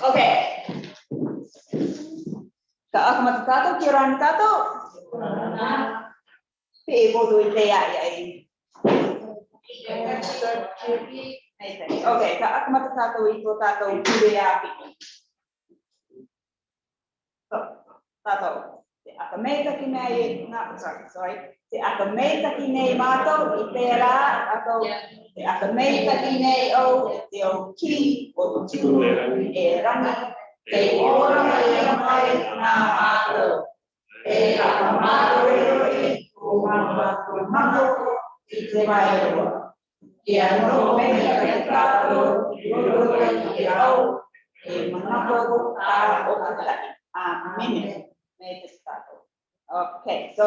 Okay. Kaakamata tato, kiran tato. People do it ay. Okay, kaakamata tato ito tato kuyapi. So, tato. Si akameta kinay na sorry. Si akameta kinay mato itera ato si akameta kinay o ki o tu rami te ora mai na mato e amato e o mamma ite vai e ano meta tato yo e au e manapo ta o ta amen. Okay, so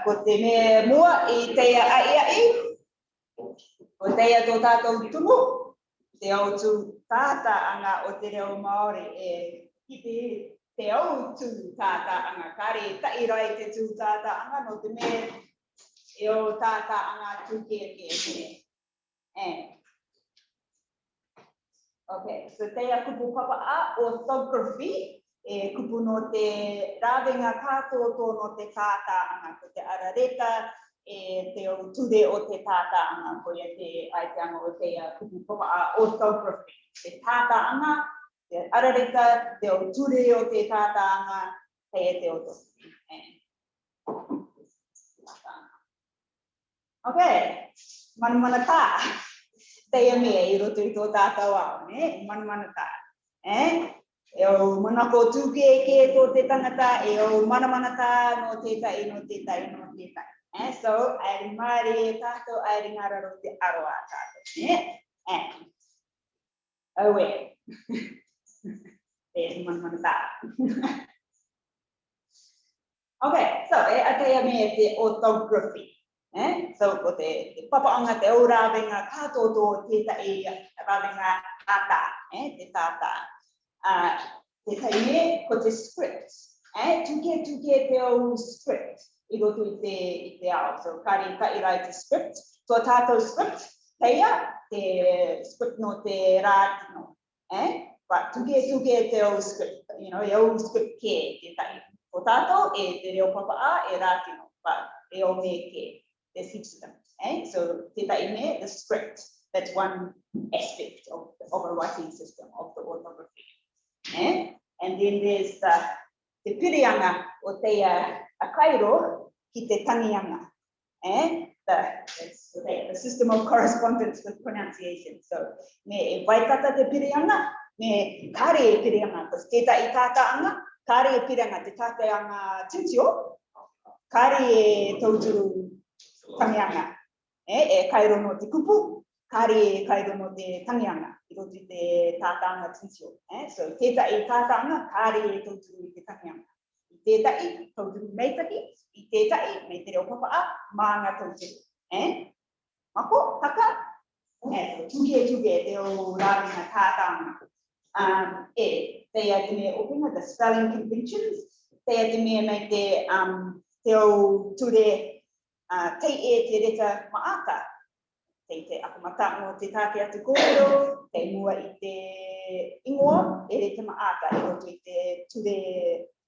ko te me mua I te ai ko te to tātou tumu te au tu tātāʻanga o te reo Māori ki te au tu tātāʻanga kare tairai te tu tātāʻanga no te me e o tātāʻanga tuke okay, so te kupu papa a orthography kupu no te rawenga katoa no te tātāʻanga ko te arareta te o ture o te tātāʻanga ko ia te aiteanga o te kupu papa a orthography te tātāʻanga te arareta te o ture o te tātāʻanga te o okay, mana tā te mea I roto I tō tātou au mana tā o manako tuke ke ko te tangata o mana tā no tētai so ai Māori tātou ai ngararo te aroa tātou oe te mana tā okay, so atea me te orthography so ko te papaanga te urawenga katoa tētai rawenga ata te tātā te taime ko te script tuke te o script I roto I te ao so kare kairai te script so tātou script teia te script no te rātino but tuke te o script you know o script ke te tai ko tātou te reo papa a rātino but e o me ke the system so te taime the script that's one aspect of a writing system of the orthography and then there's the pirianga o te akairo ki te tangianga the system of correspondence with pronunciation so me waitata te pirianga me kare pirianga ko te tai tātāʻanga kare pirianga te tātāʻanga tintio kare tauturu tangianga kairo no te kupu kare kairo no te tangianga I roto I te tātāʻanga tintio so tētai tātāʻanga kare tauturu I te tangianga I tētai tauturu meitaki I tētai me te reo papa a maanga tauturu mako taka tuke te o rāwenga tātāʻanga teia te mea openga the spelling conventions teia te mea mai te o ture te te reta maata te akamata no te tāke atu kōrero, te mua I te ingoa, reta maata I roto I te ture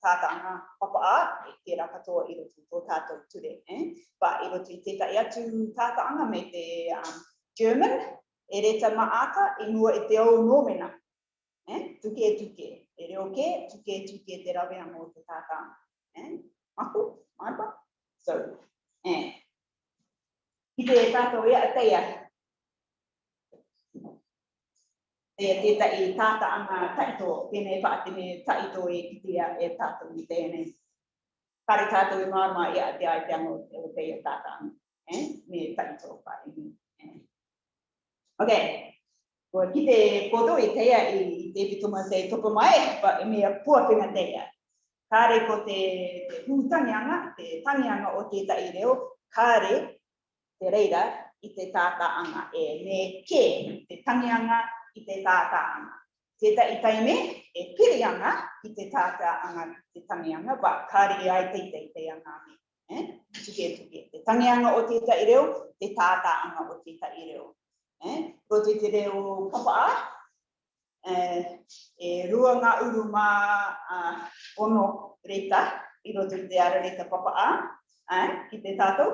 tātāʻanga papa a, te rakatoa I roto tō tātou ture. But I roto I tētai atu tātāʻanga me te German, reta maata I mua I te au nōmena. Tuke, e reo ke, tuke te rawea mō te tātāʻanga. Maku, maipa. So, I te tātou teia tētai tātāʻanga taito, tēnei whaatene taito kitea tātou I tēnei. kare tātou I mārama ia te ai te ango te tātāʻanga. Me taito whai. Okay. Ko ki te koto I teia I te pituma te topo mai, but me a puapinga teia. Kare ko te pūtangianga, te tangianga o tētai reo, kare te reira I te tātāʻanga me ke te tangianga I te tātāʻanga. Tētai taime pirianga I te tātāʻanga te tangianga, but kare ai te anga me. Tuke. Te tangianga o tētai reo, te tātāʻanga o tētai reo. Ko te reo papa'a, rua ngā uru mā ono reita, I roto I te ara reita papa'a, ki te tātou,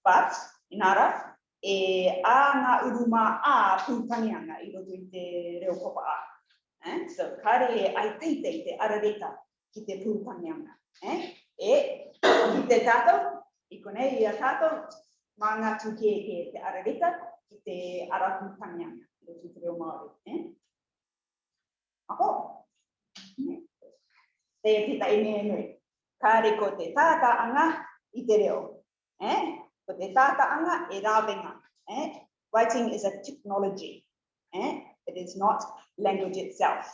but, inara, a ngā uru mā pūtangianga I roto I te reo papa'a. So, kare ai te ara reita ki te pūtangianga. Ki te tātou, I konei I a tātou, mā ngā tuke ke te ara reita, ki te ara pūtangianga, I roto I te reo Māori. Ako. Te tai me nui. Kare ko te tātāʻanga I te reo. Ko te tātāʻanga rāwenga. Writing is a technology. It is not language itself.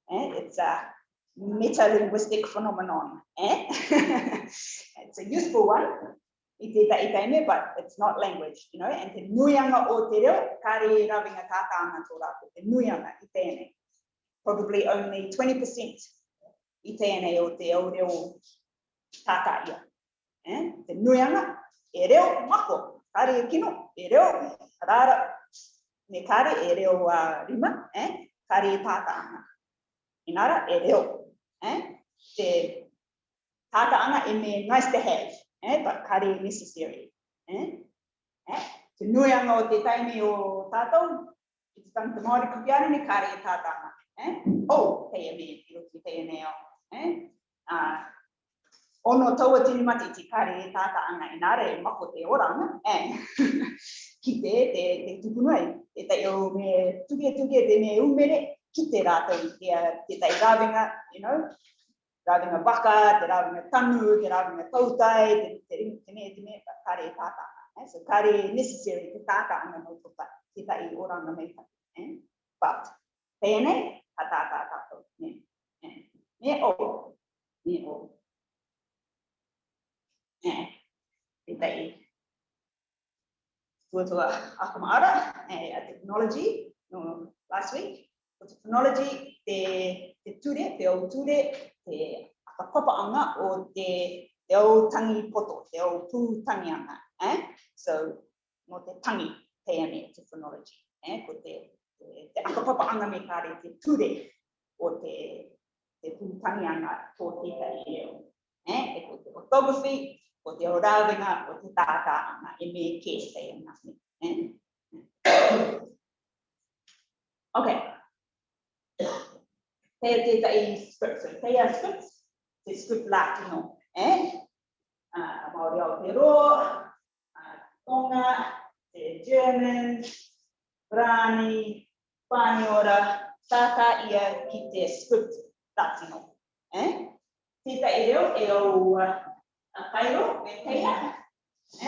It's a meta-linguistic phenomenon. It's a useful one. I te taime, but it's not language, you know. And te nuianga o te reo, kare rāwenga tātāʻanga tō rātou. Te nuianga I tēnei. Probably only 20% I tēnei o te au reo tātāia. Te nuianga, reo mako, kare kino, reo rara, me kare reo rima, kare tātāanga. Inara, reo. Te tātāanga me nice to have, but kare necessary. Te nuianga o te taime o tātou, I te tangata Māori kupiara ni kare tātāanga. Oh, teia me, I roto I teia neo. Ono taua tini mati te kare tātāanga inare mako te oranga. Ki te tukunui, te tai o me tuke te me umere, ki te rātou te tai rāwenga, you know, rāwenga waka, te rāwenga tanu, te rāwenga tautai, te me, kare tātāanga. So kare necessary te tātāanga no tupa, te tai oranga mei taki. But, tēnei, tātātātou, me o. Te tai tuatua akamaara, a technology, no, last week. Ko te technology, te ture, te au ture, te akapapaanga o te au tangi poto, te au pūtangianga. So, no te tangi, teia me, te phonology. Ko te akapapaanga me kare te ture o te pūtangianga ko tētai reo. Ko te orthography, ko te rāwenga, o te tātāʻanga, me ke teia ngā. Okay. Teia tētai script. So, teia script, te script Latino. Māori Aotearoa, Tonga, te German, Rani, Pāniora, tata ia ki te script Latino. Tētai reo au kairo me teia. A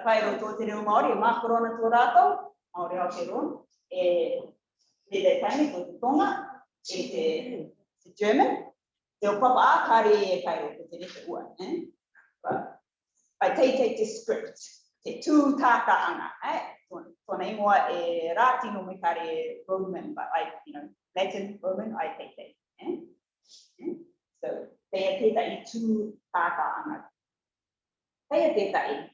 kairo tō te reo Māori, mākorona tō rātou, Māori Aotearoa. Te taime tō te Tonga, te German. Te o papa kare kairo ko te rete ua. Pai te script, te tū tātāʻanga. Tōna ingoa rātino me kare Roman, but Latin, Roman, te. So, teia tētai tū tātāʻanga. Teia tētai,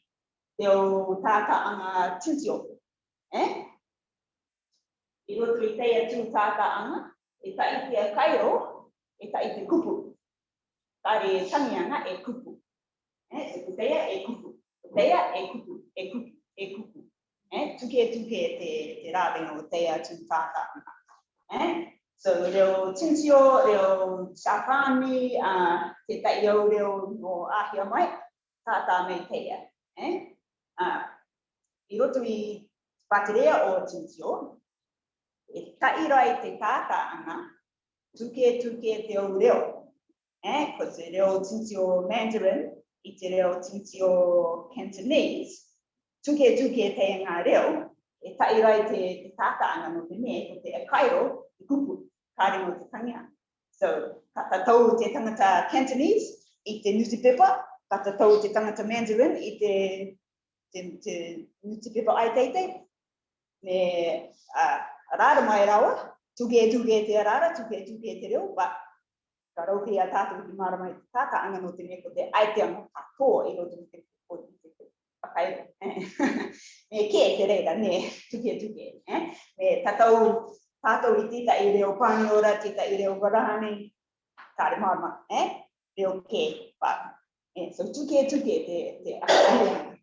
te o tātāʻanga tūtio. I roto I teia tū tātāʻanga, tai te kairo, tai te kupu. Kare tangianga kupu. So, teia kupu. Teia kupu. Tuke te rāwenga o teia tū tātāʻanga. So, reo tintio, reo shafani, te tai au reo no ahia mai, tātā mei teia. I roto I whaterea o tintio, tai rai te tātāʻanga, tuke te au reo. ko te reo tintio Mandarin, I te reo tintio Cantonese, tuke te ngā reo, e tairai te tātāʻanga no te me, ko te akairo, I kupu, kāre mo te tangia. So, kata tau te tangata Cantonese, I te newspaper, kata tau te tangata Mandarin, I te newspaper ai teite, me rara mai rawa, tuke te rara, tuke te reo, but ka rau ki a tātou ki mara mai te tātāʻanga no te me ko te aiteanga katoa I roto te whakairo. Me ke te reira, ne, tuke. Me tātou I tita I reo pāniora, tita I reo warahane, kāre marama, reo ke, but, so tuke te akairo.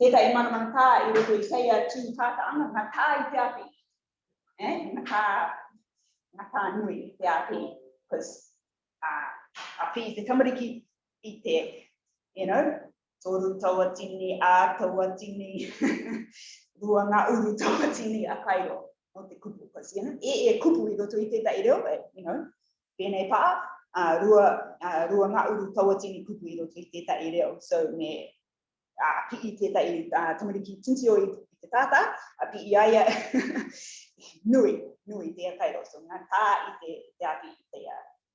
Teta I marama tā I roto I teia tū tātāʻanga, ngā tā I te api, ngā tā nui te api, because api te tamariki I te, toru taua tini, taua tini, rua ngā uru taua tini a kairo no te kupu, because, e kupu I roto I teta I reo, pēnei pā, rua ngā uru taua tini kupu I roto I teta I reo, so me api I teta I tamariki tintio I te tata, api I aia nui te a kairo, so ngā tā I te api I te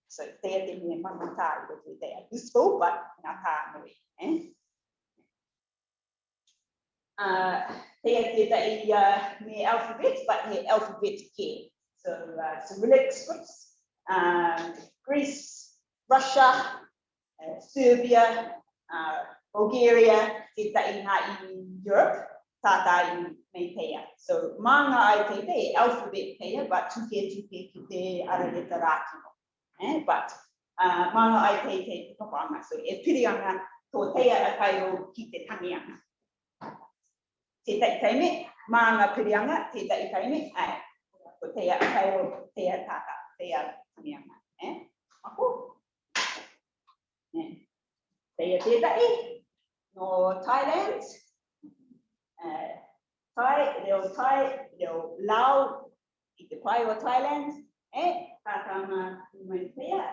so te me mana tā I roto I te useful, but ngā tā nui, Teta I me alphabet, but he alphabet ke. So Cyrillic scripts, Greece, Russia, Serbia, Bulgaria, teta I ngā Europe, tātā I me teia. So manga ai te alphabet teia, but tuke ki te arareta rātino. But manga ai te whakaanga. So e pirianga tō teia a kairo ki te tangianga. Teta I taime, manga pirianga, teta I taime, ko teia a kairo, teia tata, teia tangianga. Mako? Teia teta I, no Thailand, reo Lao, I te pai o Thailand, tātanga mai teia,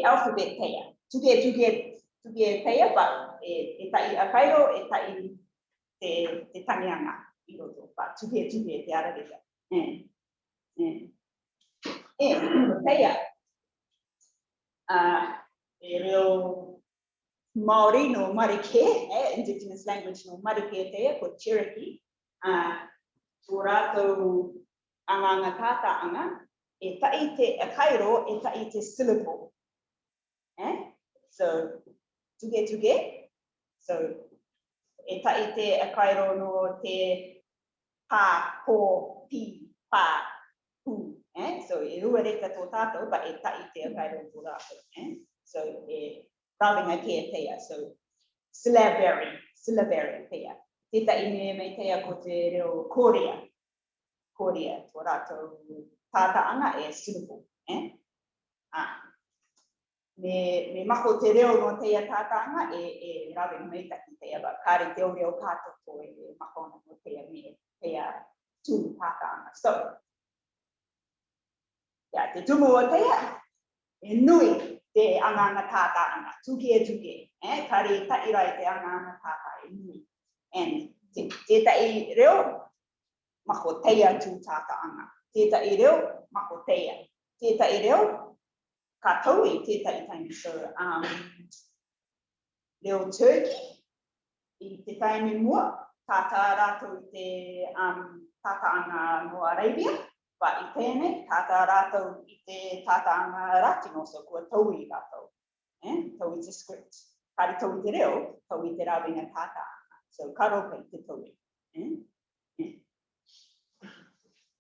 alphabet teia, tuke teia, but e tai a kairo, e tai te tangianga I roto, but tuke te arareta. Teia, e reo Māori no marike, indigenous language no marike teia, ko Cherokee, tō rātou anganga tātāʻanga, e tai te akairo, e tai te syllable. So, tuke, so, e tai te akairo no te pā, pō, pi, pā, pu. So, e rua reka tō tātou, but e tai te akairo tō rātou. So, e rawenga ke teia, so, syllabary teia. Teta I me teia ko te reo Korea, tō rātou tātāʻanga e syllable. Me mako te reo no teia tātāʻanga e rawenga me taki teia, but kāre te o reo kātoko e mako no teia tū tātāʻanga. So, te tumu o teia, e nui te anganga tātāʻanga, tuke, kāre tairai te anganga tātāʻa e nui. And teta I reo, mako teia tū tātāʻanga. Teta I reo, mako teia. Teta I reo, ka tau I teta I taimi. So, reo Turkey, I te taimi mua, tātā rātou I te tātāʻanga no Arabia, but I tēnei, tātā rātou I te tātāʻanga Ratino, so kua tau I rātou. Tau I te script. Kāre tau I te reo, tau I te rawenga tātāʻanga. So, karo kai te tau I.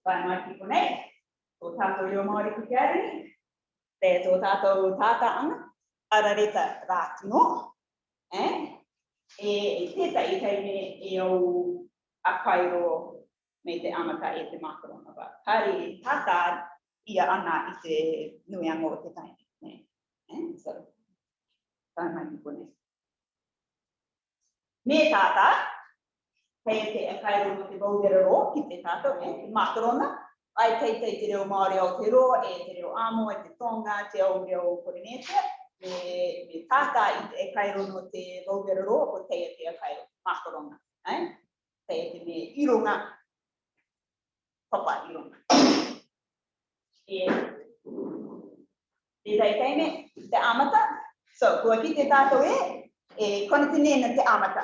Pai mai ki konei, tō tātou reo Māori ki Academy, tō tātou tātāʻanga, arareta rātino, e teta I taime e au akairo me te amata e te makarona, but kāre tātā ia ana I te nuianga o te taime. So, pai mai ki konei. Me tātā, kei te akairo no te vaurero ki te tātou, te makarona, ai te reo Māori o te roa, te reo amo, te tonga, te au reo Polynesia, me tata e kairo no te Lowera roa, ko te kairo makoronga. Te me ironga, papa ironga. Te teime, te amata, so kua ki te tātou kona tinena te amata,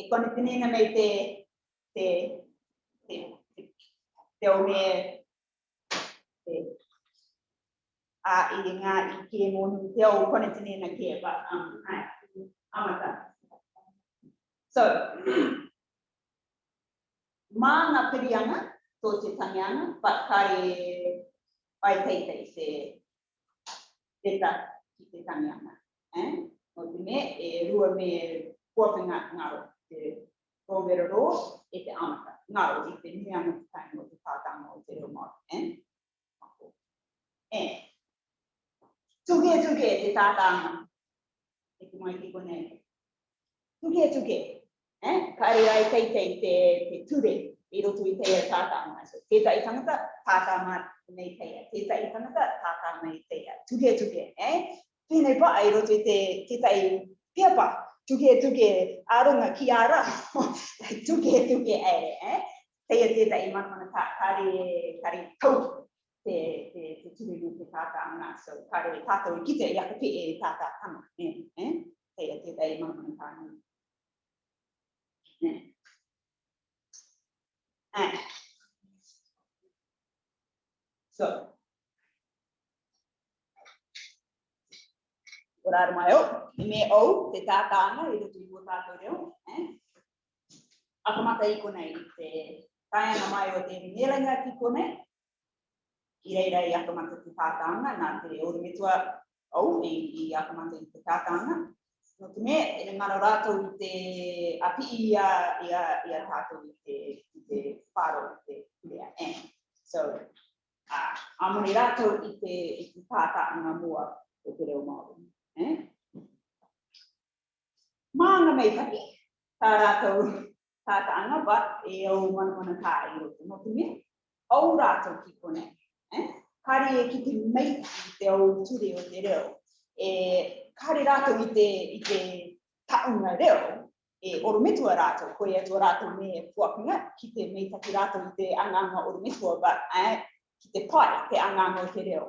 kona tinena mei te o me a i ngā I ke monu te o kona tinena ke ba amata. So, mā ngā pirianga tō te tangianga, but kare ai teitei se teta ki te tangianga. No te me, rua me kuapinga ngaro, te Lowera roa, te amata. Ngaro, I te nianga te tainga o te tātāʻanga o te reo Māori. Tuke te tātāʻanga. E te mai ki konei. Tuke. Kare ai teitei te ture, I roto I teia tātāʻanga. So, tētai tangata, tātāʻanga nei teia. Tētai tangata, tātāʻanga nei teia. Tuke. Pēnei pa I roto I tētai piapa. Tuke, aronga ki ara. Tuke Teia tētai mana tā, kare tau te ture no te tātāʻanga. So, kare tātou I kite I aka pe tātāʻanga. Teia tētai mana tā. So, ora mai o, me o te tātāʻanga I roto I o tātou reo. Akamata I konei te tainga mai o te melenga ki konei. I reira I akamata te tātāʻanga, nā te orometua au I akamata I te tātāʻanga. No te me, e ngaro rātou I te api ia tātou I te whāro I te lea. So, amoni rātou I te tātāʻanga mua o te reo Māori. Māanga mei taki, tā rātou tātāʻanga, but e au mana tā I roto. No te me, au rātou ki konei. Kare ki te mei te au ture o te reo. Kare rātou I te taʻunga reo, orometua rātou, koe atua rātou me puakinga, ki te mei taki rātou I te anganga orometua, but ki te pai, te anganga o te reo.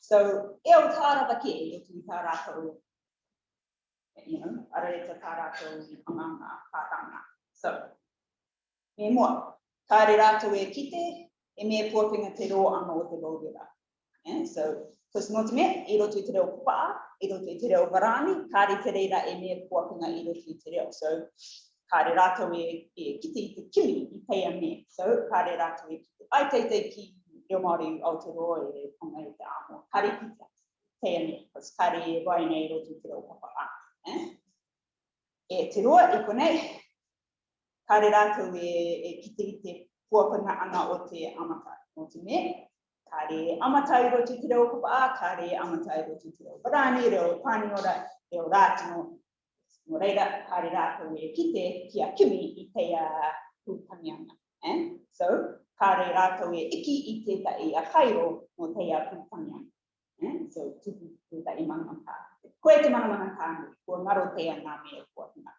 So, e au tārawa ke I roto I tā rātou, areta tā rātou anganga tātāʻanga. So, me mua, kare rātou e kite, e me puapinga te roa anga o te Lowera. So, because no te me, I roto I te reo kupaa, I roto I te reo varani, kare te reira e me puapinga I roto I te reo. So, kare rātou e kite I te kimi I teia me. So, kare rātou e kite. Ai teitei ki reo Māori Aotearoa e tonga I te amo. Kare kite teia me, because kare e vai nei roto I te reo kupaa. E te roa I konei, kare rātou e kite I te puapinga anga o te amata. No te me, kare amata I roto I te reo kupaa, kare amata I roto I te reo varani, reo pāniora, reo rātino. No reira, kare rātou e kite kia kimi I teia pūtangianga. So, kare rātou e iki I tētai a kairo no teia pūtangianga. So, tuku tētai manamata. Koe te manamata, kua ngaro teia ngā mea puapinga.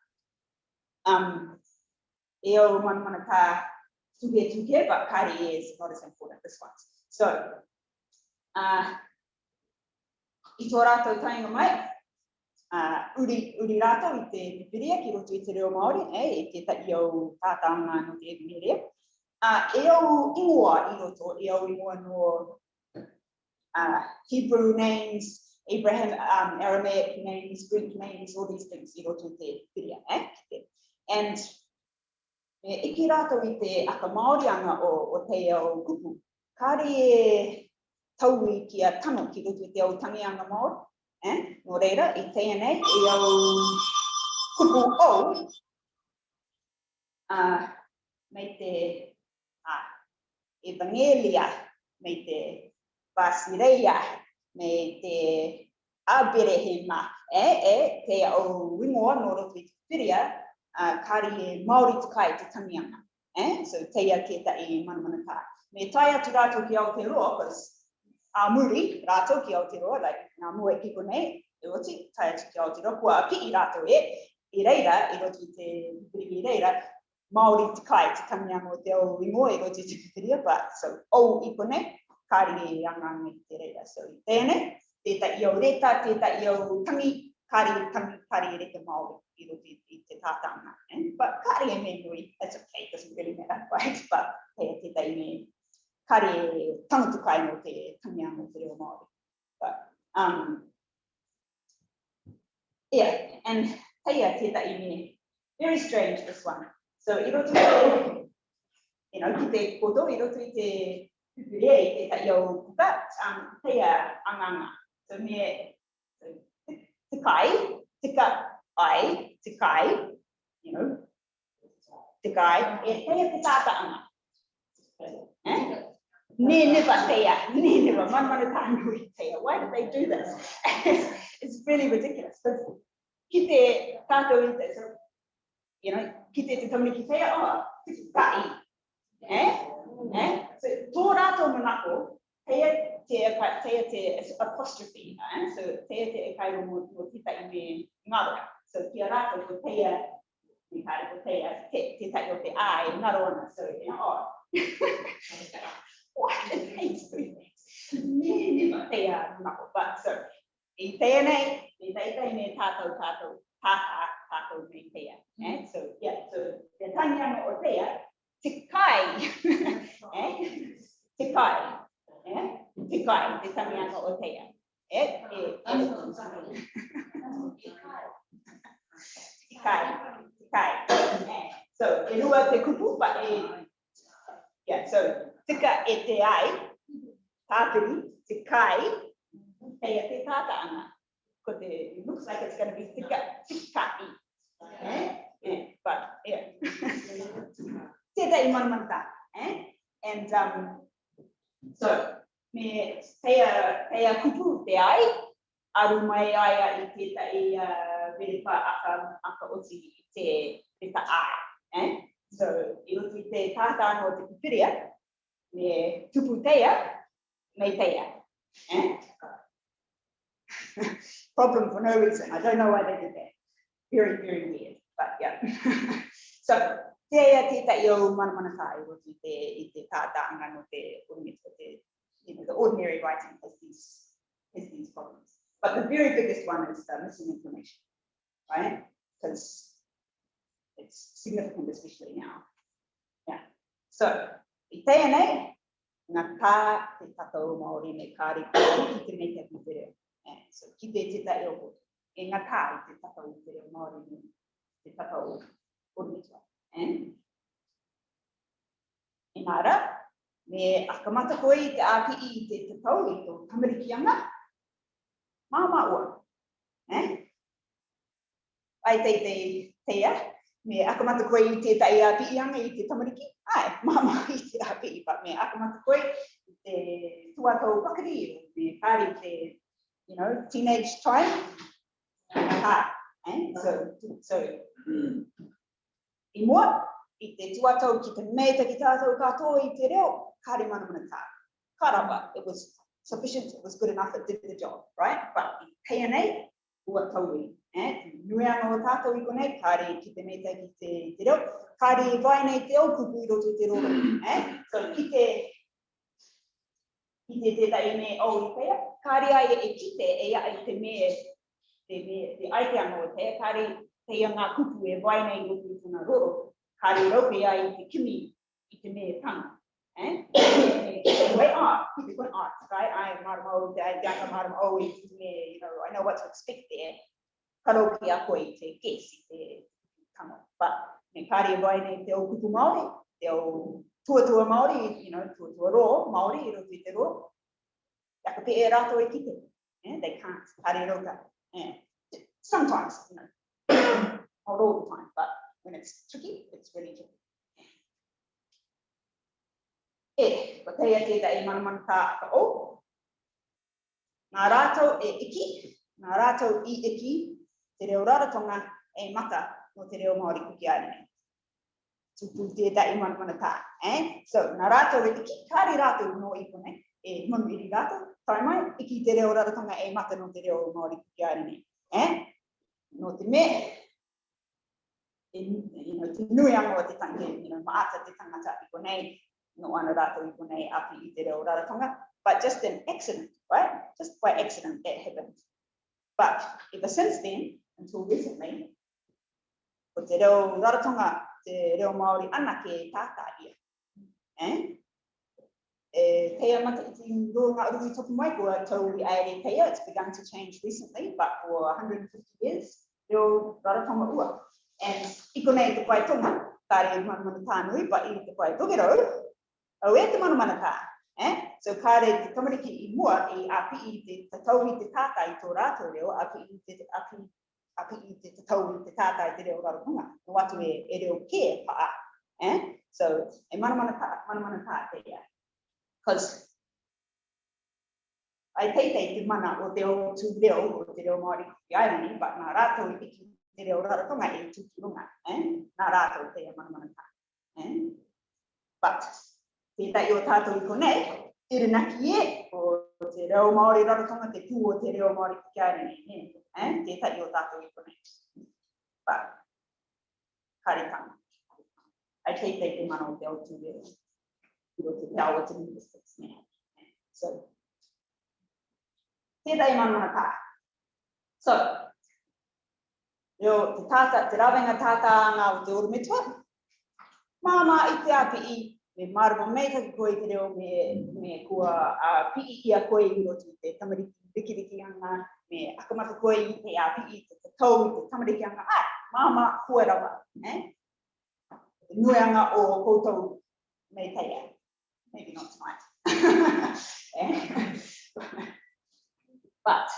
E au manamata tuke, but kare is not as important this one. So, I tō rātou tainga mai, uri rātou I te pipiria ki roto I te reo Māori, e tētai au tātāʻanga no te mere. E au ingoa I roto, e au ingoa no Hebrew names, Abraham, Aramaic names, Greek names, all these things I roto I te pipiria. And iki rātou I te aka Māorianga o te au kupu. Kare e taui ki a tano ki roto I te au tangianga Māori. No reira, I teia nei, I au kupu au, mei te Evangelia, mei te Basileia, mei te Aberehema, te au wingoa no roto I te whiria, kare e Māori tukai te tangianga. So teia kētai manamana tā. me tai atu rātou ki Aotearoa, because muri rātou ki Aotearoa, like ngā mua e kiko nei, e oti, tai atu ki Aotearoa, kua pii rātou i reira, i roti te pipiri i reira, Māori te kai, te tangianga o te au ingoa, i roti te pipiria, but so, au i kone, kāri e anga me te reira. So, tēnei, tētai i au reta, tētai i au tangi, kāri e reka Māori, i roti i te tātāʻanga. But kāri e me nui, that's okay, doesn't really matter, right? But tētai me, kāri e tangatu kai no te tangianga o te reo Māori. But, yeah, and teia tētai me, very strange, this one. So, I roto te, ki te koto, I roto I te pipiria I tētai au puka, teia anganga. So, me, te kai, tika ai, te kai, te kai, e teia te tātāʻanga. Never teia, manmanu tānui teia. Why did they do this? It's really ridiculous. But ki te tātou I te, so, ki te tamariki teia, te kai. So, tō rātou manako, teia te apostrophe. So, teia te e kai mo titai me ngaroa. So, kia rātou ko teia, me kai ko teia, titai o te ai, ngaroa. So, what is hate doing things? Never teia manako. But so, I tēnei, I teitai me tātou me teia. So, yeah, so, te tangianga o teia, te kai, te kai, te tangianga o teia. Te kai. So, e rua te kupu, but yeah, so, tika e te ai, tāpiri, te kai, teia te tātāʻanga. It looks like it's going to be tikai. But yeah. Tētai manamanta. And so me teia kupu te ai, aru mai aia I tētai veripa aka oti I te reta ai. So I roto I te tātāʻanga o te pipiria, me tupu teia, me teia. Problem for no reason. I don't know why they did that. Very, very weird. But yeah. So, teia tētai o manamanakai I te tātāʻanga no te the ordinary writing has these problems. But the very biggest one is missing information, right? Because it's significant, especially now. Yeah. So, I tēnei, ngā kā te tātou Māori me kāri ki te mea ki te reo. So, ki te tētai o koto. E ngā kā I te tātou te reo Māori me te tātou ormitua. Inara, me akamata koe I te āki I te tātou I tō tamarikianga, māma ua. Ai teia, me akamata koe I te tai āpi ianga I te tamariki, ai, māma I te āpi, but me akamata koe I te tuatau pakari, me kāri te, teenage time, so, I mua, I te tuatau ki te meta ki tātou katoa I te reo, kāri manamana tā. Kārawa, it was sufficient, it was good enough, it did the job, right? But I tēnei, ua taui. Nui anō tātou I konei, kāri ki te meta ki te reo, kāri vai nei te au kupu I roto te roro. So ki te tētai me au I pēa, kāri ai e kite e ai te me, te aiteanga o te, kāri te ngā kupu e vai nei roto I tuna roro, kāri raupe ai I te kimi I te me tanga. Way art, ki te koe art, right? I maramo, te maramo, I know what to expect there. Karoki a koe I te guess I te tanga. But me kāri e vai nei te au kupu Māori, te au tuatua Māori, tuatua ro Māori I roto I te ro. Yaka pe e rato e kite. They can't. Kāri roka. Sometimes, not all the time, but when it's tricky, it's really tricky. Ko teia tētai manamana tā ka o. Ngā rātou e iki, ngā rātou I iki, te reo raratonga e mata no te reo Māori kuki ai. tupu tētai mana tā. So, nā rātou e iki, kāre rātou no i kone, e manu iri rātou, tai mai, iki te reo raratanga e mata no te reo Māori ki aere nei. No te me, te nui anga o te tangi, maata te tangata i konei, no ana rātou i konei api i te reo raratanga, but just an accident, right? Just by accident, that happened. But ever since then, until recently, ko te reo raratanga, te reo Māori ana ke tātāʻanga. Pea mata I te runga urui toku mai, kua tau I aere pea, it's begun to change recently, but for 150 years, reo raratanga ua. And I konei te pai tonga, kāre mana tānui, but I te pai togero, au e te mana tā. So kāre te tamariki I mua, I api I te tatau I te tātai I tō rātou reo, api I te tatau I te tātai te reo raratanga. No atu e reo kē paa. So e mana tā te ia. Because ai teitei te mana o te o tū reo, o te reo Māori ki aere but nā rātou I iki te reo raratanga e tūki runga. Nā rātou te ia mana tā. But tētai o tātou I konei, tirinaki e, o te reo Māori raratanga, te pū o te reo Māori ki aere nei. Tētai o tātou I konei. But, kāre tanga. Ai teitei te mana o te o tū reo. O te reo o te linguistics nei. So, tētai mana tā. So, reo te rawenga tātāʻanga o te orumetua, māma I te api I, me marama mei taki koe te reo me kua pii ia koe I roto te tamariki rikiriki anga, me akamata koe I te pii te tau I te tamariki anga, māma kua rawa. Te nui anga o koutou mei teia. Maybe not tonight. But,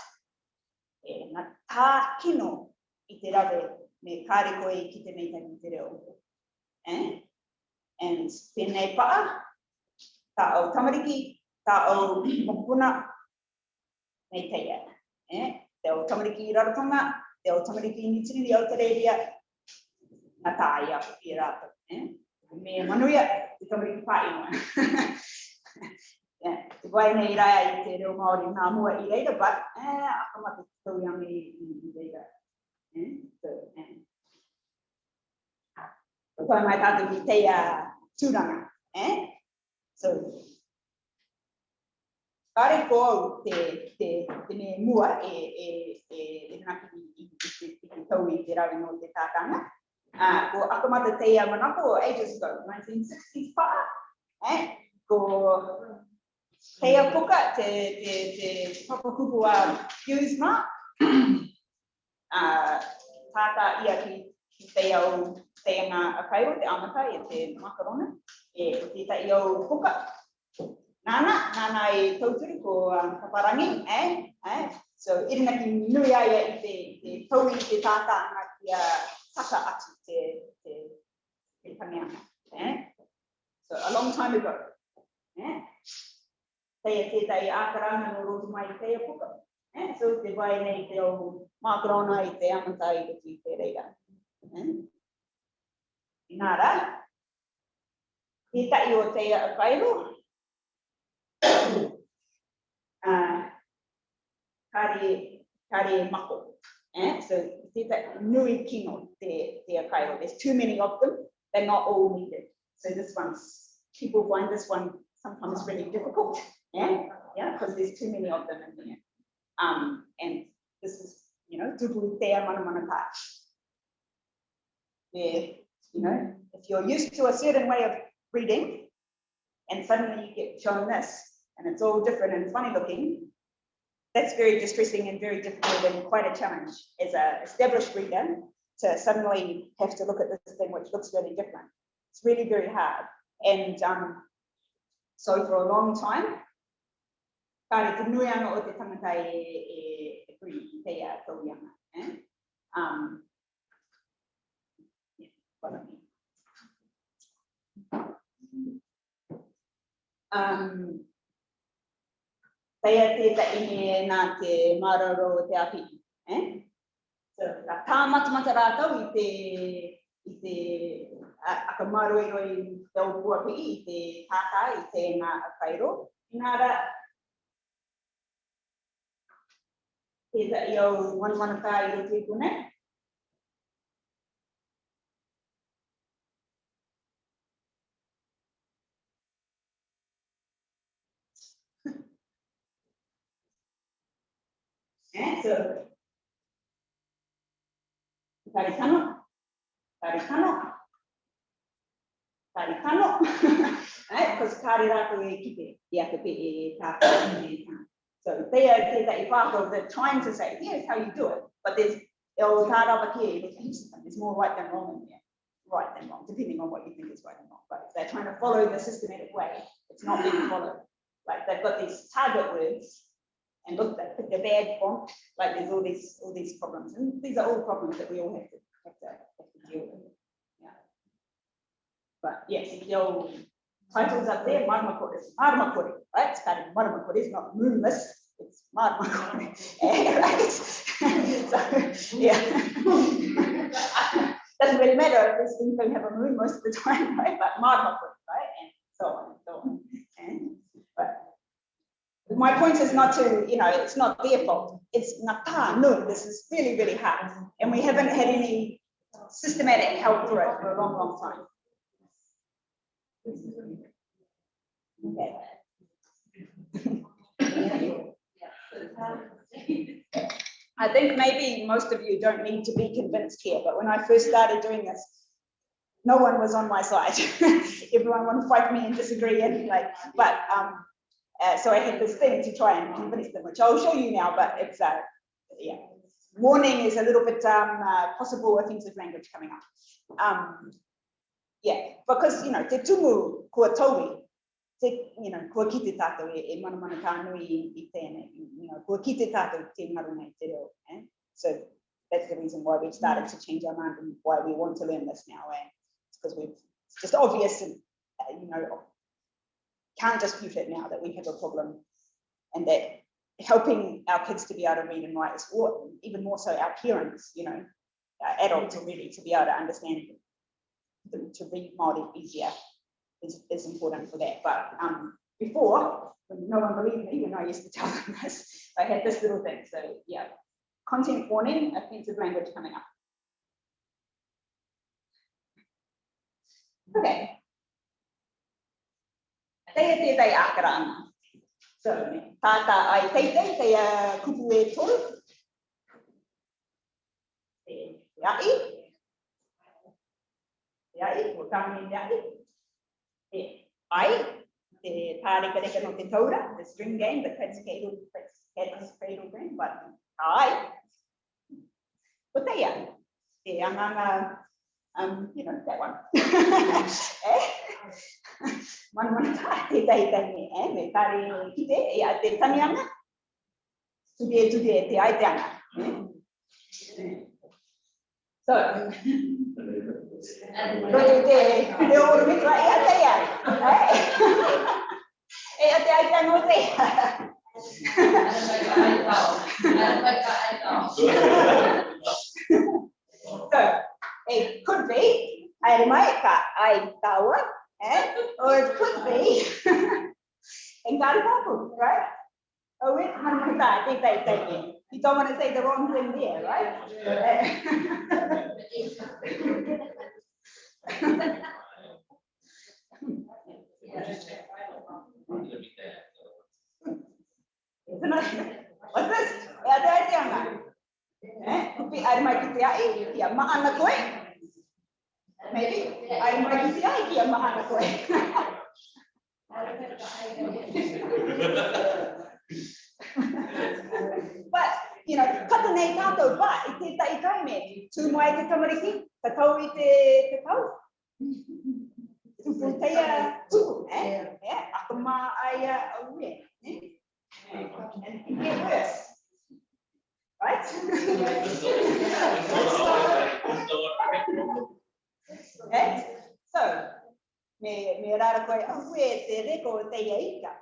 nā tā kino I te rawe me kāre koe I ki te mei taki te reo. And pēnei paa, tā au tamariki, tā au mokupuna, nei teia. Te au tamariki I raratanga, te au tamariki I Nitiriri au te reiria, nā tā ia I rātou. Me manuia, te tamariki pā ingoa. Te wai nei rai I te reo Māori nā mua I reira, but akamata te tau ianga I reira. So, koe mai tātou I teia tūranga. So, kāre ko au te me mua e naki I tau I te rawe no te tātanga. Ko akamata teia manako ages ago, 1960s paa. Ko teia puka te papakupu Hughes ma. Tātā ia ki teia o teanga a kairo, te amatai, te makarona, ko tētai au puka. Nāna I tauturi ko kaparangi, So, irina ki nui aia I te tau I te tātāʻanga kia taka atu te pangianga. So, a long time ago. Teia tētai ākaranga no roto mai I teia puka. So, te vai nei te au makarona I te amatai I te reira. Nāra, tētai o teia a kairo, kāre mako. So, tētai nui kino te a kairo. There's too many of them, they're not all needed. So people find this one sometimes really difficult, because there's too many of them in there. And this is, tupu teia mana tā. Where, if you're used to a certain way of reading, and suddenly you get shown this, and it's all different and funny looking, that's very distressing and very difficult and quite a challenge as an established reader to suddenly have to look at this thing which looks really different. It's really very hard. And so for a long time, kāre te nui anga o te tangata e pui teia tauianga. Teia tētai me nā te mararo o te api. So, ka tā matamata rātau I te aka marueroi te o puapi I te tātāʻanga I te ngā whairo. Inara, te tai au manaka I o te kune. So, tarikano, tarikano, tarikano. Because kāre rātou e kite, I aka pe e tātāʻanga. So they are that they're trying to say, here's how you do it, but there's more right than wrong in there. Right than wrong, depending on what you think is right and wrong. But if they're trying to follow the systematic way, it's not being followed. Like they've got these target words, and look, they pick the bad font. Like there's all these problems, and these are all problems that we all have to deal with. Yeah. But yes, the old titles up there, Maramakore, right? It's kind of Maramakore, it's not moonless, it's Maramakore. Right? So, yeah. Doesn't really matter if these things don't have a moon most of the time, right? But Maramakore, right? And so on and so on. But my point is not to, it's not their fault. It's nata, no, this is really, really hard. And we haven't had any systematic help for it for a long, long time. Okay. I think maybe most of you don't need to be convinced here, but when I first started doing this, no one was on my side. Everyone wanted to fight me and disagree, and so I had this thing to try and convince them, which I'll show you now, but it's yeah. Warning is a little bit possible offensive language coming up. Yeah, because te tumu kua tauri, kua ki te tātou e mana ka nui I tēnei, kua ki te tātou te ngaru nei te reo. So that's the reason why we've started to change our mind and why we want to learn this now. It's because it's just obvious and can't dispute it now that we have a problem, and that helping our kids to be able to read and write, or even more so our parents, adults already, to be able to understand to read Māori easier is important for that. But before, when no one believed me when I used to tell them this, I had this little thing. So yeah, content warning, offensive language coming up. Okay. Te akaranga. So tata ai te kupu e toru. Te ai, o tāne te ai. Te ai, te pāreka no te taura, the string game, the cat's cradle game, but ai. O te ai, te anganga, that one. Mana te tai me kare kite, e a te tanianga, tude te ai te anga. So, te oro mitra e a te ai. E a te ai te anga o te. So, it could be, ai mai ka ai taua, or it could be, in Karipapu, right? Oh, wait, you don't want to say the wrong thing there, right? What's this? Could be ai mai ki te ai, kia maana koe. Maybe ai mai ki te ai, kia maana koe. But, kata nei tātou, but I te tai kai me, tū mai te tamariki, ka tau I te tau. Tupu teia tupu, aka mā ai aue. And it can get worse. Right? Okay? So, me rara koe, aue te reko teia ika.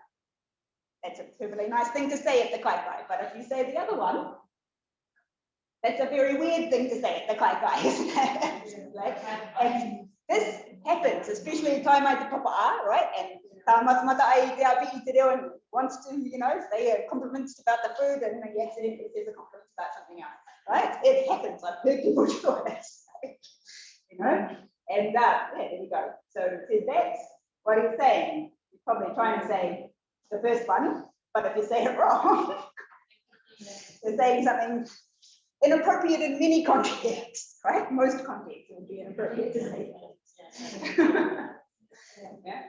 That's a perfectly nice thing to say at the kaikai, but if you say the other one, that's a very weird thing to say at the kaikai, isn't it? Like, and this happens, especially in time I papa, right? And mata ai te api te reo and wants to, you know, say compliments about the food and then he accidentally says a compliment about something else, right? It happens. I've heard people do it, you know. And yeah, there you go. So that's what he's saying. He's probably trying to say the first one, but if you say it wrong, you're saying something inappropriate in many contexts, right? Most contexts it would be inappropriate to say that. Yeah.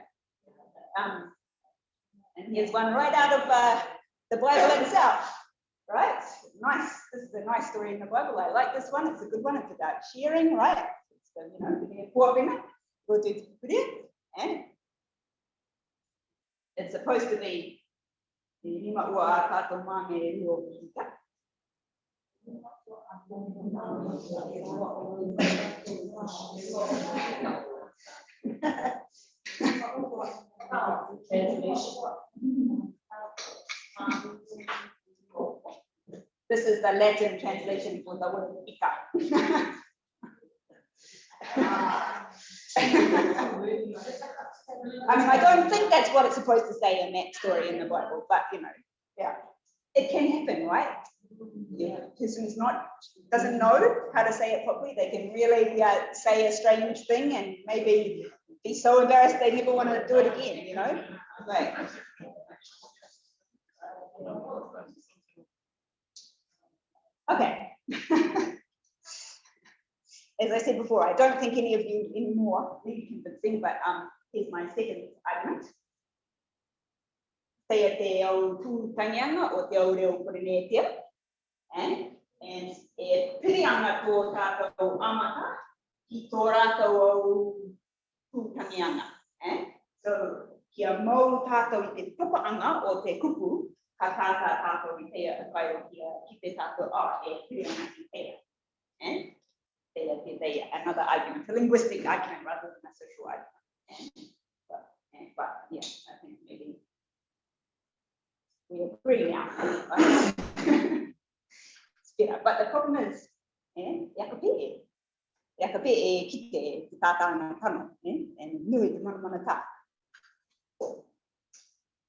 And here's one right out of the Bible itself, right? Nice. This is a nice story in the Bible. I like this one. It's a good one. It's about sharing, right? It's the, you know, and it's supposed to be this is the Latin translation for the word ika. I mean, I don't think that's what it's supposed to say in that story in the Bible, but you know, yeah, it can happen, right? Yeah, person's doesn't know how to say it properly. They can really say a strange thing and maybe be so embarrassed they never want to do it again, you know? Like, okay. As I said before, I don't think any of you anymore need to convince me, but here's my second argument. Te au tūtangianga o te au reo porenetia, and e pirianga tō tātou amata ki tō rātou au tūtangianga. So, kia mau tātou I te tātāʻanga o te kupu, ka tātā tātou I teia e kai o ki te tātou e pirianga ki teia. Another argument, a linguistic argument rather than a social argument. But yeah, I think maybe we agree now. But the problem is, yakape e kite te tātāʻanga tano, and nui te mana tā.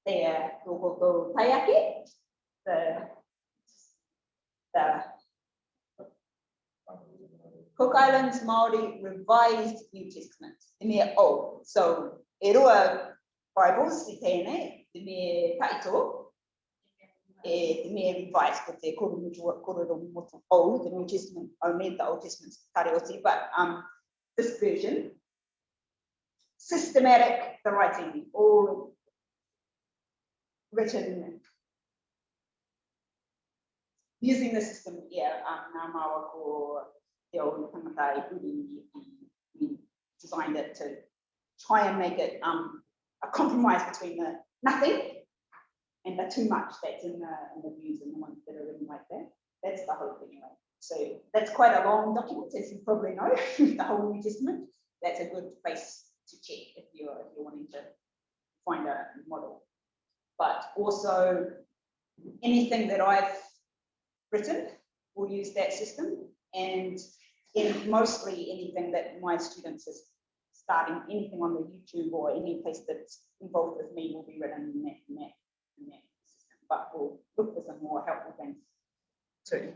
Te tō taiake, the Cook Islands Māori Revised New Testament, te mea o. So, e rua Bibles I tēnei, te mea taito, te mea revised, ko te kororo motu o, the New Testament, only the Old Testament, tare oti, but this version, systematic, the writing, all written using the system, ngā māua ko te o tangata we designed it to try and make it a compromise between the nothing and the too much that's in the views and the ones that are written like that. That's the whole thing anyway. So that's quite a long document, as you probably know, the whole New Testament. That's a good place to check if you're wanting to find a model. But also anything that I've written will use that system, and in mostly anything that my students are starting, anything on the YouTube or any place that's involved with me will be written in that system. But we'll look for some more helpful things too.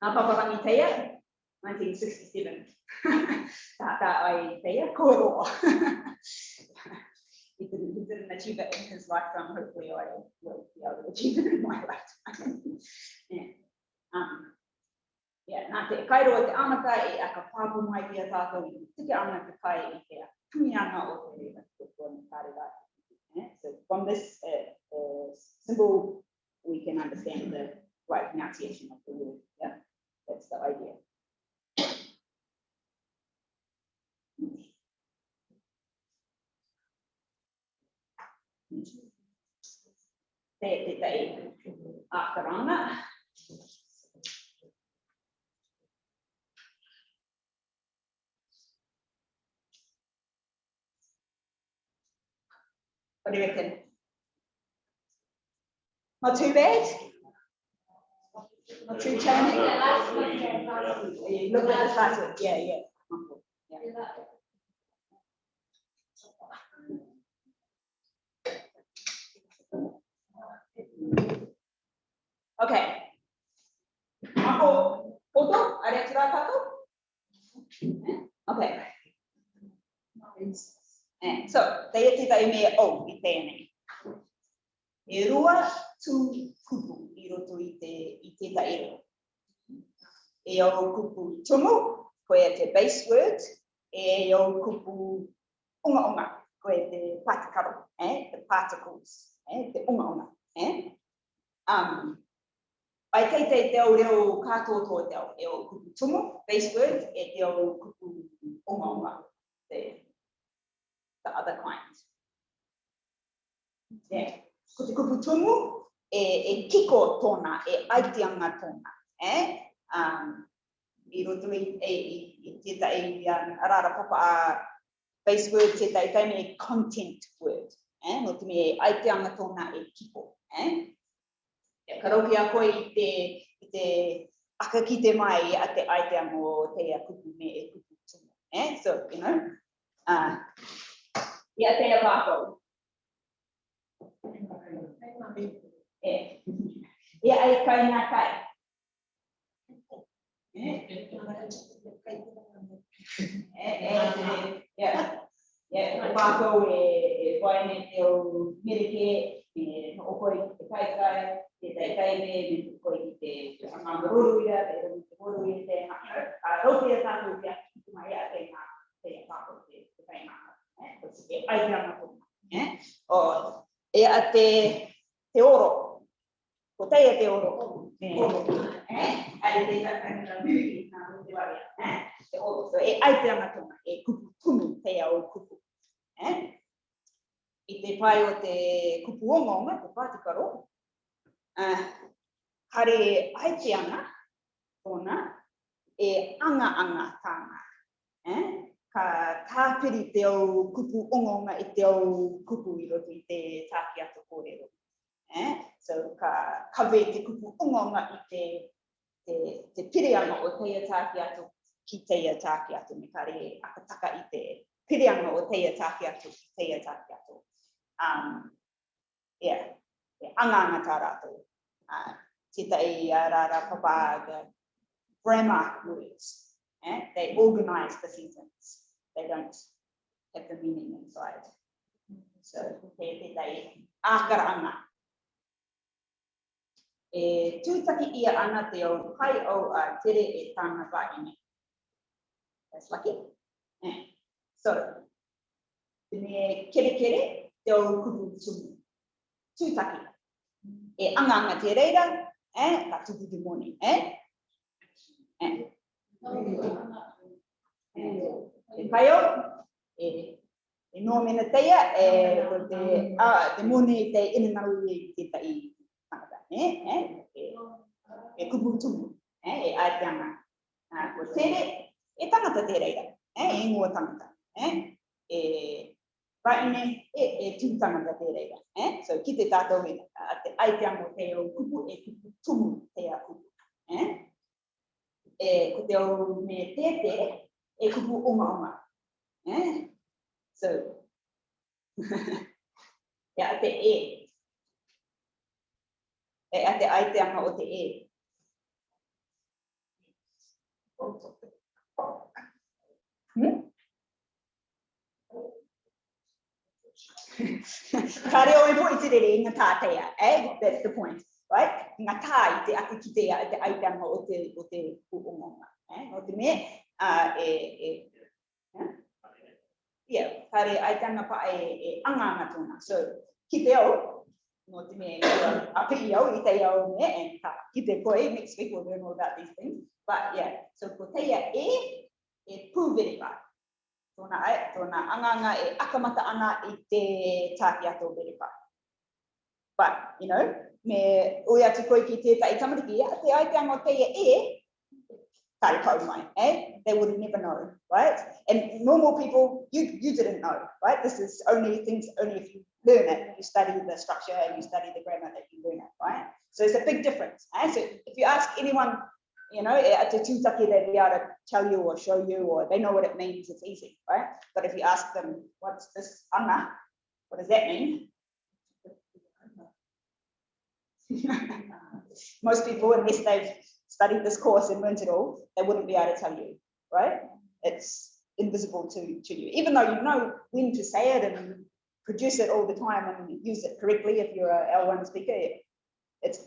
Paparangi teia, 1967. Tātāʻanga teia, kōroa. He didn't achieve it in his lifetime. Hopefully, I will be able to achieve it in my lifetime. Nā te kairoa te amata e aka pāpu mai ki a tātou I tike ana te kai I te tumianga o te rewa. So from this symbol, we can understand the right pronunciation of the word. Yeah, that's the idea. Te tātāʻanga. What do you reckon? Not too bad? Not true changing? Look at the last one. Yeah, yeah. Okay. Ako, foto, ada yang cerita tu? Okay. So, saya cerita ini ite ni. Rua tu kupu, tu ite ta iro. Kupu tumu, koe te base word. Kupu unga, koe te patikaro, the particles, te unga. Ai te o reo kātoto te o kupu tumu, base word, te o kupu unga, the other kind. Yeah. Ko te kupu tumu, kiko tōna, aiteanga tōna. I roto I tētai arara papa a base word, tētai taime content word. No te me aiteanga tōna kiko. Ka roki a koe I te aka ki te mai a te aitea mo te kupu me kupu tumu. So, you know, ia te wākau. Ia ai kai ngā kai. Wākau waine te o merike, o koe te kai, te taime, koe te angaruruia, te moruia, te rokia tātou kia, mai a te wākau te kai ngā. Ai kia ngā tōna. A te oro, ko teia te oro. Ai te tātanga mui, te waria. Te oro, so ai te anga tōna, kupu tumu teia o kupu. I te pai o te kupu onga, te pātikaro, kare ai te anga tōna, anga tāna. Ka tāpiri te o kupu onga I te o kupu I roto I te tāki ato kōrero. So ka kawe te kupu onga I te pirianga o teia tāki ato ki teia tāki ato. Me kare akataka I te pirianga o teia tāki ato ki teia tāki ato. Te anga tā rātou. Tētai rāra papa the grammar words. They organize the sentence. They don't have the meaning inside. So, tētai ākara anga. Tūtaki ia ana te o kai o a tere tāna wāine. That's lucky. So, me kere te o kupu tumu. Tūtaki. Anga te reira, ka tupu te moni. Te kaio, nōmena teia, te moni te inanaru I te tai tangata. Kupu tumu, aiteanga. Ko tere, tangata te reira, ingoa tangata. Waine, tūtangata te reira. So, ki te tātou te aiteanga te o kupu, kupu tumu te a kupu. Ko te o me tete, kupu onga. So, a te a te aiteanga o te Ka reo e poi te rere ngā tātea, that's the point, right? Ngā tā I te ake ki te aiteanga o te onga. O te me, kare aiteanga pa anga tōna. So, ki te au, no te me, api au, I te au me, and ki te koe, next week we'll learn all about these things. But yeah, so ko teia pūweripa. Tōna anganga akamata ana I te tāki ato weripa. But, you know, me oi atu koe ki tētai tamariki, te aiteanga o teia tai pau mai, They would never know, right? And normal people, you didn't know, right? This is only if you learn it, you study the structure and you study the grammar that you learn it, right? So it's a big difference. So if you ask anyone, you know, at the tūtaki, they'll be able to tell you or show you, or they know what it means, it's easy, right? But if you ask them, what's this anga? What does that mean? Most people, unless they've studied this course and learned it all, they wouldn't be able to tell you, right? It's invisible to you, even though you know when to say it and produce it all the time and use it correctly. If you're a L1 speaker, it's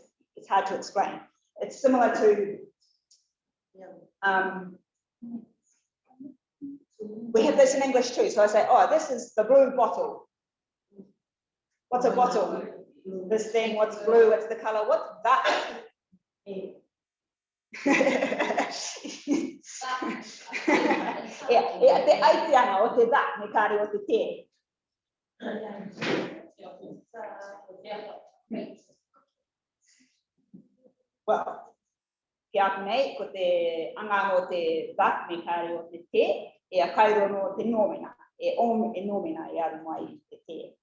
hard to explain. It's similar to we have this in English too. So I say, oh, this is the blue bottle. What's a bottle? This thing, what's blue, what's the color, what's that? Yeah, te aiteanga o te that, me kare o te te. Well, ki aku nei, ko te anga o te that, me kare o te te, e a kairo no te nomena, e nomena e aru mai te te.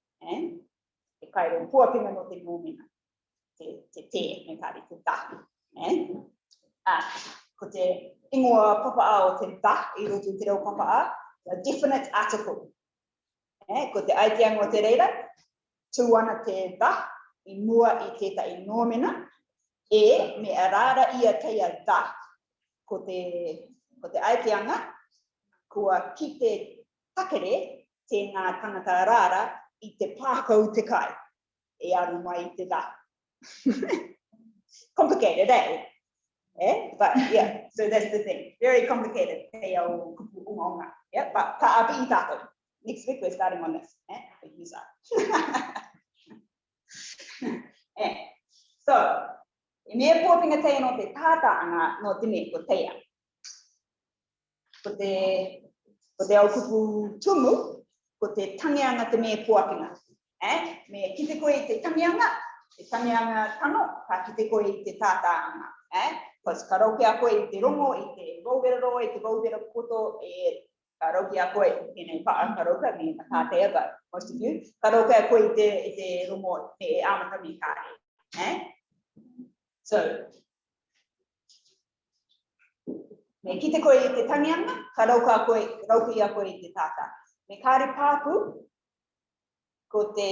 E kairo puapinga no te nomena, te, me kare te that. Ko te ingoa papaa o te da, I roto te reo papaa, a definite article. Ko te aiteanga o te reira, tūana te da, I mua I tētai nomena, e me a rara ia teia da, ko te aiteanga, kua ki te takere, te ngā tangata rara, I te pākau te kai, e aru mai te da. Complicated, eh? But yeah, so that's the thing. Very complicated. Yeah, but ta'api tato. Next week we're starting on this. So, me puapinga te no te tātāʻanga no te me ko teia. Ko te au kupu tumu, ko te tangianga te me puapinga. Me kite koe te tangianga tano, ka kite koe te tātāʻanga. Because ka rauki a koe I te rongo, I te rauwera I te rauwera koto, ka rauki a koe, tēnei paa ka rauka, me tātea, but most of you, ka rauki a koe I te rongo, te amata me kāre. So, me kite koe I te tangianga, ka rauki a koe I te tāta. Me kāre pāpu, ko te,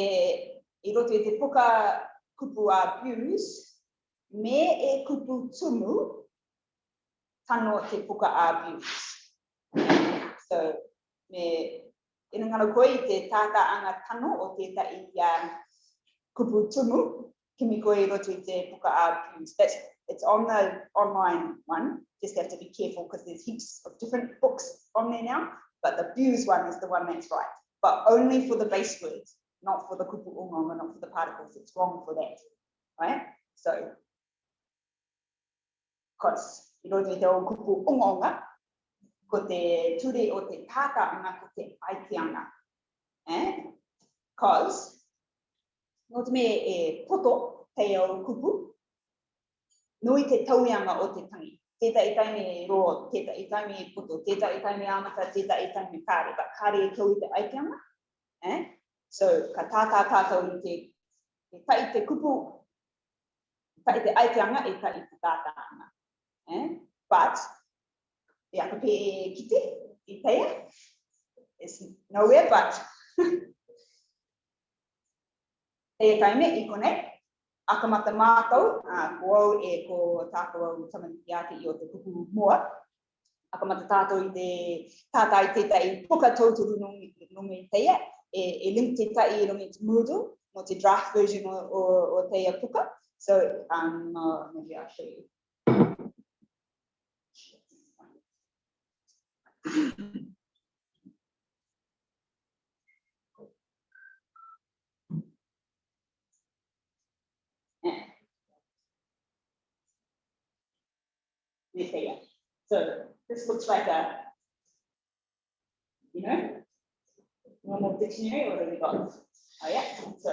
I roto I te puka kupu a views, me e kupu tumu tano te puka a views. So, me inangaro koe I te tātāʻanga tano o tētai kupu tumu, kimi koe roto I te puka a views. It's on the online one. Just have to be careful because there's heaps of different books on there now, but the views one is the one that's right. But only for the base words, not for the kupu ongonga, not for the particles. It's wrong for that, right? So, because I roto I te o kupu ongonga, ko te ture o te tātāʻanga ko te aiteanga. Because, no te me e poto te o kupu, nui te tauianga o te tangi. Tētai taime roa, tētai taime poto, tētai taime amata, tētai taime kāre, but kāre e tau I te aiteanga. So, ka tātā tātou I te tai te kupu, tai te aiteanga e tai te tātāʻanga. But, the akape kite, I teia, it's nowhere but teia taime I konei, akamata mātou, ko au e ko tātou au tamantiaki I o te kupu mua, akamata tātou I te tātai tētai puka tauturu nungi teia, e link te tai I rungi te Moodle, no te draft version o teia puka. So, maybe I'll show you. So this looks like a, normal dictionary. What have we got? Oh yeah. So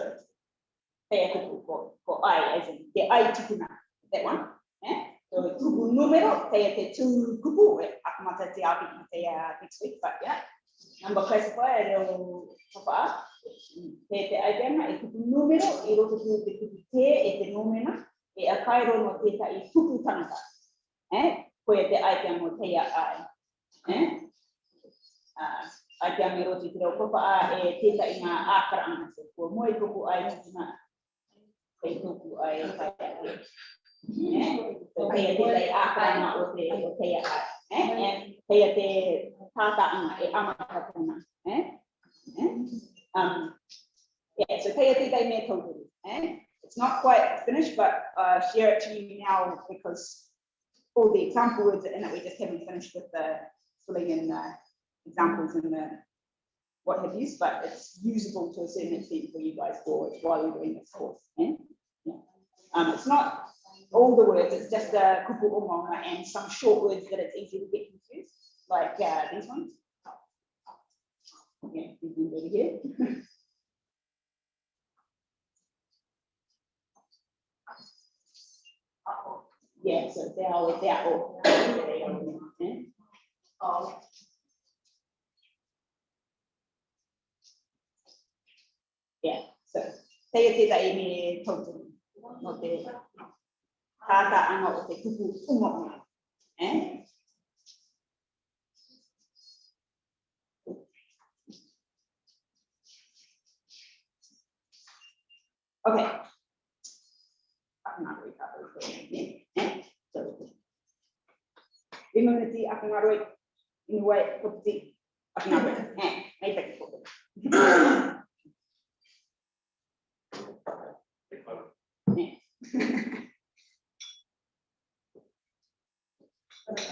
ko ai as in te ai tukuna, that one. So kupu numero, te tu kupu, akamata te api I te next week, but yeah. Number classifier, papa, te aiteanga, e kupu numero, e roto te kupu te, e te nomena, e a kairo no tētai tuku tangata. Koe te aiteam o teia ai. Aiteam e roti te reo kopa e tētai ngā ākaraanga. Ko moe tuku ai tūna. Kei tuku ai taia. Teia tētai ākaraanga o teia ai. Teia te tātāʻanga e amaka tūna. Yeah, so teia tētai me tauturu. It's not quite finished, but share it to you now because all the example words are in it. We just haven't finished with the filling in examples and the what have you, but it's usable to a certain extent for you guys while you're doing this course. It's not all the words, it's just a kupu omonga and some short words that it's easy to get confused, like these ones. Yeah, you can go to here. Yeah, so they are all. Yeah, so teia tētai me tauturu no te tātāʻanga o te kupu umonga. Okay. Immunity, akangaroi, inuai, puti, akangaroi. May take it.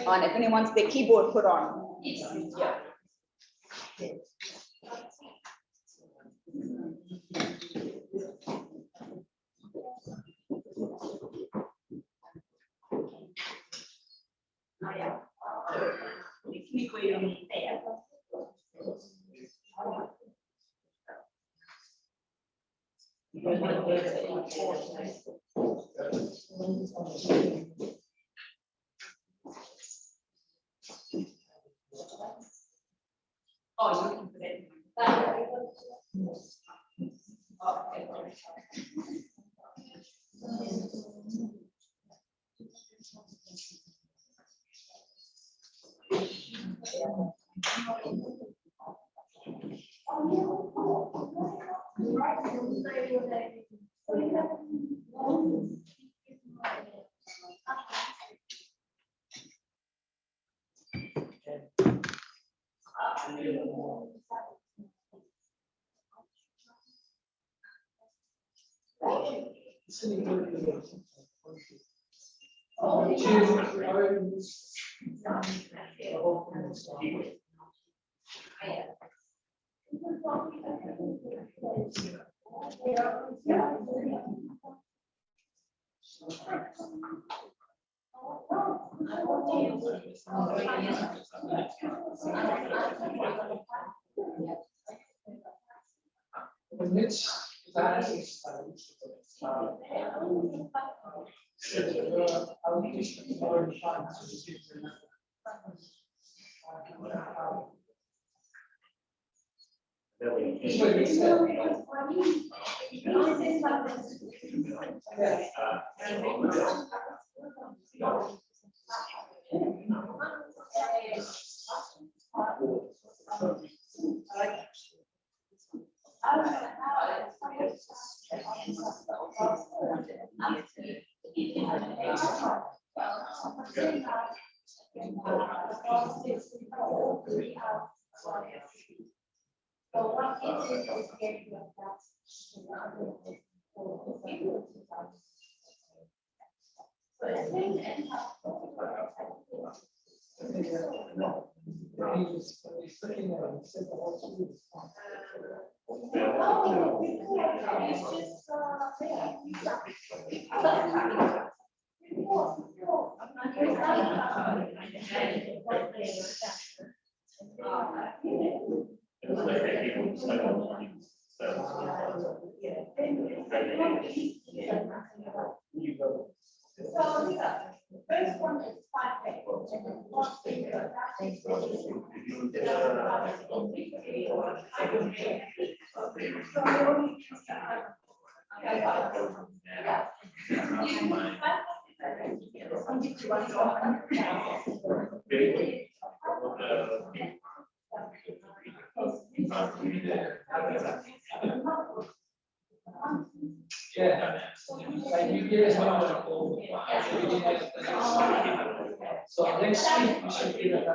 And if anyone wants their keyboard put on, yeah. Oh, you're looking for that. So next week we should be like